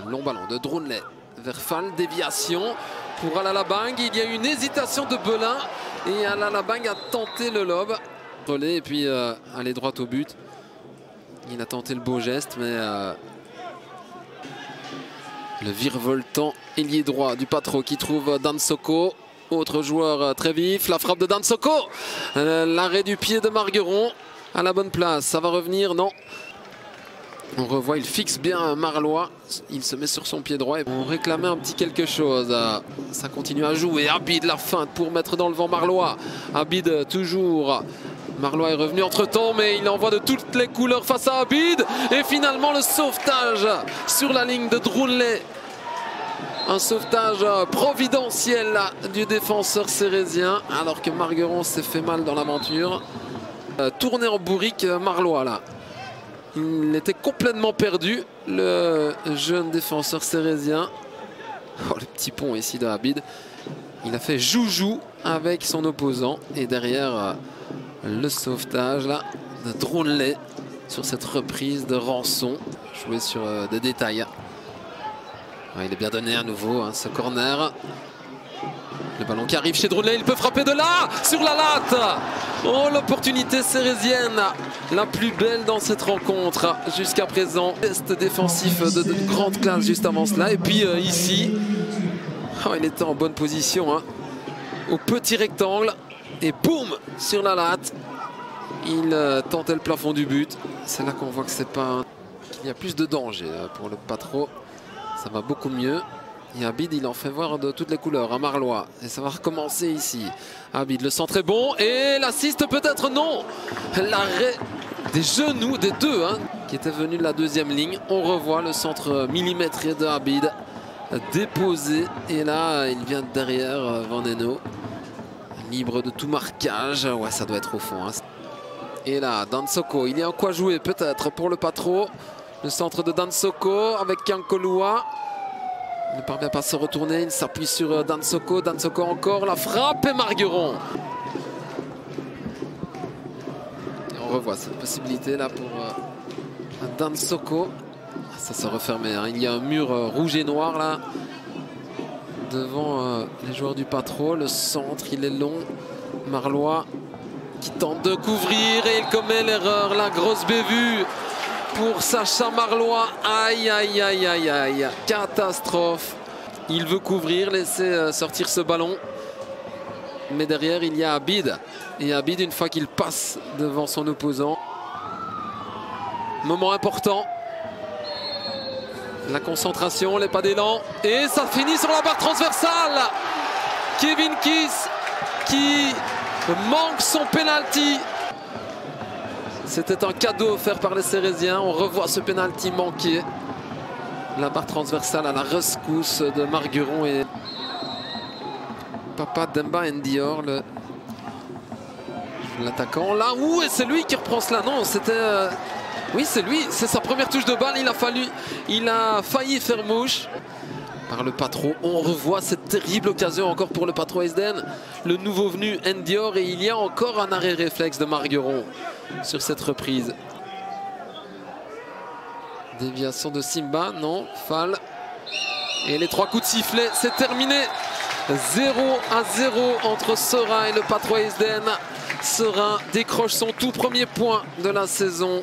Un long ballon de Drounlet vers Fall, déviation pour Alalabang. Il y a eu une hésitation de Belin et Alalabang a tenté le lob. Relais et puis aller droit au but. Il a tenté le beau geste, mais le virevoltant ailier droit du Patro qui trouve Dansoko. Autre joueur très vif, la frappe de Dansoko. L'arrêt du pied de Margueron à la bonne place. Ça va revenir, non. On revoit, il fixe bien Marlois. Il se met sur son pied droit. On réclamait un petit quelque chose. Ça continue à jouer. Abid la feinte pour mettre dans le vent Marlois. Abid toujours. Marlois est revenu entre temps, mais il envoie de toutes les couleurs face à Abid. Et finalement le sauvetage sur la ligne de Drounlet. Un sauvetage providentiel là, du défenseur cérésien, alors que Margueron s'est fait mal dans l'aventure. Tourné en bourrique Marlois là. Il était complètement perdu, le jeune défenseur cérésien. Oh, le petit pont ici de Abid. Il a fait joujou avec son opposant. Et derrière, le sauvetage là, de Drounlet sur cette reprise de Rançon. Joué sur des détails. Ouais, il est bien donné à nouveau, hein, ce corner. Le ballon qui arrive chez Drounlet, il peut frapper de là, sur la latte. Oh, l'opportunité cérésienne, la plus belle dans cette rencontre jusqu'à présent. Test défensif de grande classe juste avant cela. Et puis ici, oh, il était en bonne position, hein, au petit rectangle. Et boum, sur la latte. Il tentait le plafond du but. C'est là qu'on voit que c'est pas qu'il y a plus de danger pour le Patro. Ça va beaucoup mieux. Et Abid, il en fait voir de toutes les couleurs à Marlois. Et ça va recommencer ici. Abid, le centre est bon. Et l'assist peut-être non. L'arrêt des genoux des deux, hein, qui étaient venus de la deuxième ligne. On revoit le centre millimétré de Abid déposé. Et là, il vient derrière Vandeno. Libre de tout marquage. Ouais, ça doit être au fond, hein. Et là, Dansoko, il y a quoi jouer peut-être pour le Patro. Le centre de Dansoko avec Kankolua. Il ne parvient pas à se retourner. Il s'appuie sur Dansoko. Dansoko encore. La frappe et Margueron. Et on revoit cette possibilité là pour Dansoko. Ça se refermait, hein. Il y a un mur rouge et noir là devant les joueurs du Patro. Le centre, il est long. Marlois qui tente de couvrir et il commet l'erreur. La grosse bévue pour Sacha Marlois. Aïe, aïe, aïe, aïe, aïe. Catastrophe. Il veut couvrir, laisser sortir ce ballon. Mais derrière, il y a Abid. Et Abid, une fois qu'il passe devant son opposant. Moment important. La concentration, les pas d'élan. Et ça finit sur la barre transversale. Kevin Kiss qui manque son penalty. C'était un cadeau offert par les Cérésiens. On revoit ce penalty manqué. La barre transversale à la rescousse de Margueron et Papa Demba Ndior, l'attaquant. Là, ouh, et c'est lui qui reprend cela. Non, c'était... oui, c'est lui. C'est sa première touche de balle. Il a failli faire mouche. Par le Patro, on revoit cette terrible occasion encore pour le Patro Esden. Le nouveau venu Ndior, et il y a encore un arrêt réflexe de Margueron sur cette reprise. Déviation de Simba, non, Fall. Et les trois coups de sifflet, c'est terminé. 0-0 entre Sera et le Patro Esden. Sera décroche son tout premier point de la saison.